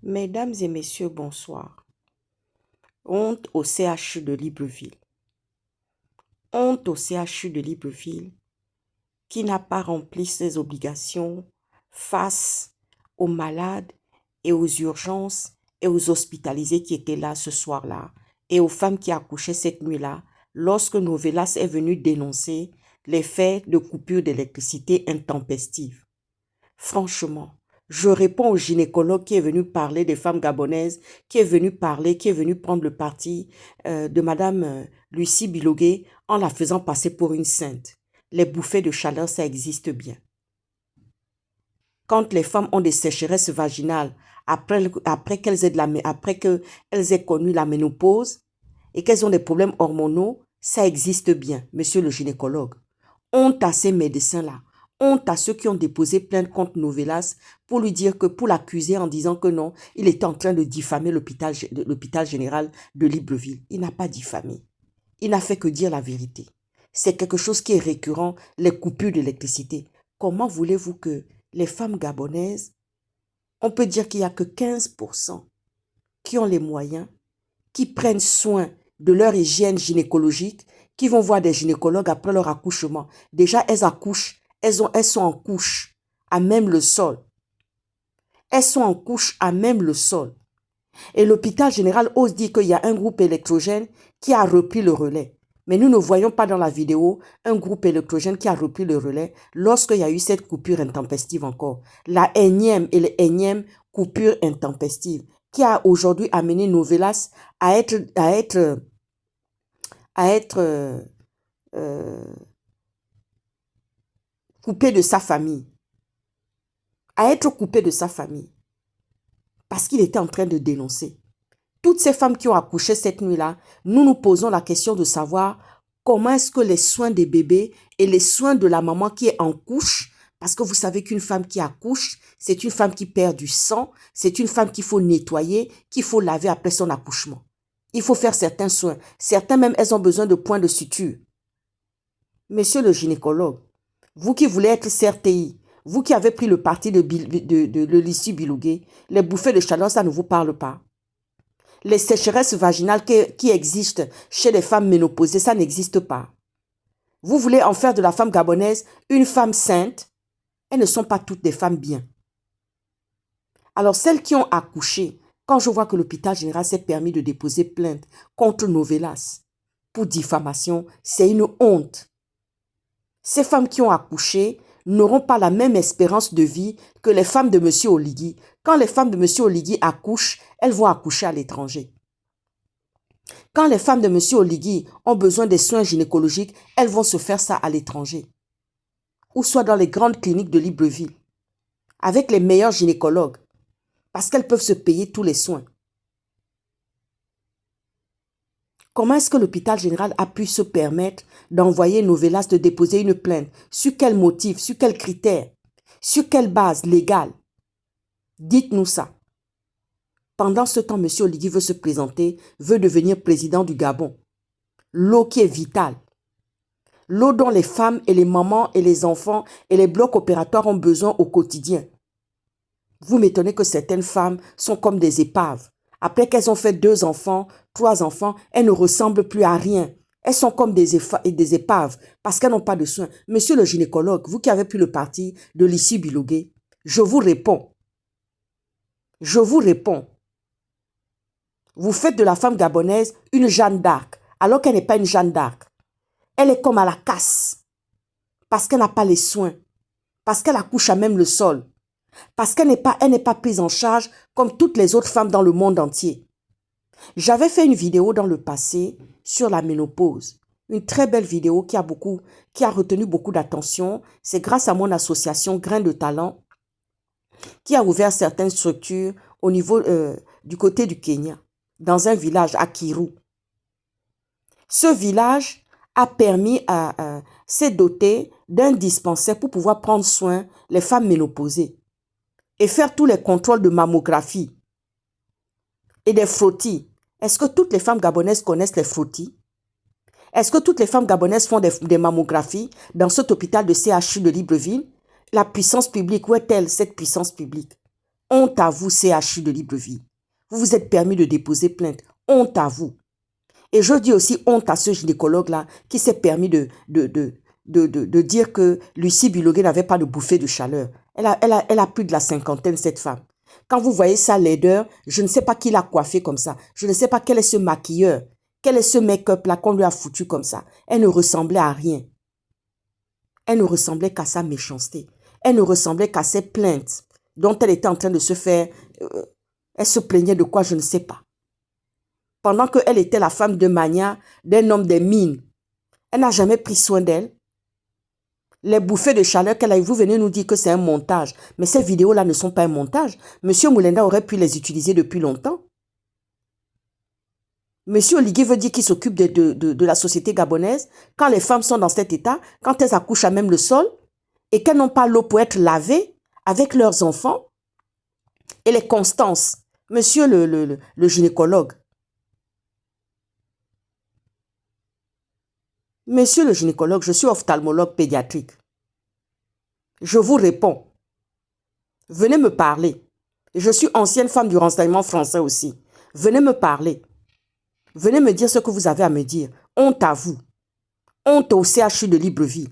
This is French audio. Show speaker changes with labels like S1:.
S1: Mesdames et messieurs, bonsoir. Honte au CHU de Libreville. Honte au CHU de Libreville qui n'a pas rempli ses obligations face aux malades et aux urgences et aux hospitalisés qui étaient là ce soir-là et aux femmes qui accouchaient cette nuit-là lorsque Novelas est venu dénoncer les faits de coupure d'électricité intempestive. Franchement, je réponds au gynécologue qui est venu parler des femmes gabonaises, qui est venu prendre le parti de Madame Lucie Bilogué en la faisant passer pour une sainte. Les bouffées de chaleur, ça existe bien. Quand les femmes ont des sécheresses vaginales, après qu'elles aient connu la ménopause et qu'elles ont des problèmes hormonaux, ça existe bien, monsieur le gynécologue. Honte à ces médecins-là. Honte à ceux qui ont déposé plainte contre Novelas pour lui dire que, pour l'accuser en disant que non, il était en train de diffamer l'hôpital général de Libreville. Il n'a pas diffamé. Il n'a fait que dire la vérité. C'est quelque chose qui est récurrent, les coupures d'électricité. Comment voulez-vous que les femmes gabonaises, on peut dire qu'il n'y a que 15% qui ont les moyens, qui prennent soin de leur hygiène gynécologique, qui vont voir des gynécologues après leur accouchement. Déjà, elles accouchent. Elles sont en couche, à même le sol. Elles sont en couche, à même le sol. Et l'hôpital général ose dire qu'il y a un groupe électrogène qui a repris le relais. Mais nous ne voyons pas dans la vidéo un groupe électrogène qui a repris le relais lorsqu'il y a eu cette coupure intempestive encore. La énième et l'énième coupure intempestive qui a aujourd'hui amené Novelas à être coupé de sa famille. À être coupé de sa famille. Parce qu'il était en train de dénoncer. Toutes ces femmes qui ont accouché cette nuit-là, nous nous posons la question de savoir comment est-ce que les soins des bébés et les soins de la maman qui est en couche, parce que vous savez qu'une femme qui accouche, c'est une femme qui perd du sang, c'est une femme qu'il faut nettoyer, qu'il faut laver après son accouchement. Il faut faire certains soins. Certains même, elles ont besoin de points de suture. Monsieur le gynécologue, vous qui voulez être CRTI, vous qui avez pris le parti de Lucie Bilogué, les bouffées de chaleur, ça ne vous parle pas. Les sécheresses vaginales qui existent chez les femmes ménopausées, ça n'existe pas. Vous voulez en faire de la femme gabonaise une femme sainte. Elles ne sont pas toutes des femmes bien. Alors celles qui ont accouché, quand je vois que l'hôpital général s'est permis de déposer plainte contre Novelas pour diffamation, c'est une honte. Ces femmes qui ont accouché n'auront pas la même espérance de vie que les femmes de M. Oligui. Quand les femmes de M. Oligui accouchent, elles vont accoucher à l'étranger. Quand les femmes de M. Oligui ont besoin des soins gynécologiques, elles vont se faire ça à l'étranger. Ou soit dans les grandes cliniques de Libreville, avec les meilleurs gynécologues, parce qu'elles peuvent se payer tous les soins. Comment est-ce que l'hôpital général a pu se permettre d'envoyer Novelas de déposer une plainte? Sur quel motif? Sur quels critères? Sur quelle base légale? Dites-nous ça. Pendant ce temps, M. Oligui veut se présenter, veut devenir président du Gabon. L'eau qui est vitale. L'eau dont les femmes et les mamans et les enfants et les blocs opératoires ont besoin au quotidien. Vous m'étonnez que certaines femmes sont comme des épaves. Après qu'elles ont fait 2 enfants, 3 enfants, elles ne ressemblent plus à rien. Elles sont comme des épaves parce qu'elles n'ont pas de soins. Monsieur le gynécologue, vous qui avez pris le parti de Lucie Bilogué, je vous réponds. Je vous réponds. Vous faites de la femme gabonaise une Jeanne d'Arc, alors qu'elle n'est pas une Jeanne d'Arc. Elle est comme à la casse, parce qu'elle n'a pas les soins, parce qu'elle accouche à même le sol, parce qu'elle n'est pas prise en charge comme toutes les autres femmes dans le monde entier. J'avais fait une vidéo dans le passé sur la ménopause, une très belle vidéo qui a retenu beaucoup d'attention. C'est grâce à mon association Grain de Talent qui a ouvert certaines structures au niveau du côté du Kenya, dans un village à Kiru. Ce village s'est doté d'un dispensaire pour pouvoir prendre soin des femmes ménopausées et faire tous les contrôles de mammographie et des frottis. Est-ce que toutes les femmes gabonaises connaissent les frottis? Est-ce que toutes les femmes gabonaises font des mammographies dans cet hôpital de CHU de Libreville? La puissance publique, où est-elle, cette puissance publique? Honte à vous, CHU de Libreville. Vous vous êtes permis de déposer plainte. Honte à vous. Et je dis aussi honte à ce gynécologue-là qui s'est permis de dire que Lucie Biloguet n'avait pas de bouffée de chaleur. Elle a plus de la cinquantaine, cette femme. Quand vous voyez sa laideur, je ne sais pas qui l'a coiffée comme ça. Je ne sais pas quel est ce maquilleur. Quel est ce make-up-là qu'on lui a foutu comme ça. Elle ne ressemblait à rien. Elle ne ressemblait qu'à sa méchanceté. Elle ne ressemblait qu'à ses plaintes dont elle était en train de se faire. Elle se plaignait de quoi, je ne sais pas. Pendant qu'elle était la femme de Magna, d'un homme des mines. Elle n'a jamais pris soin d'elle. Les bouffées de chaleur qu'elle a eues, vous venez nous dire que c'est un montage. Mais ces vidéos-là ne sont pas un montage. Monsieur Moulenda aurait pu les utiliser depuis longtemps. Monsieur Oligui veut dire qu'il s'occupe de la société gabonaise. Quand les femmes sont dans cet état, quand elles accouchent à même le sol, et qu'elles n'ont pas l'eau pour être lavées avec leurs enfants, et les constances. Monsieur le gynécologue. Monsieur le gynécologue, je suis ophtalmologue pédiatrique. Je vous réponds. Venez me parler. Je suis ancienne femme du renseignement français aussi. Venez me parler. Venez me dire ce que vous avez à me dire. Honte à vous. Honte au CHU de Libreville.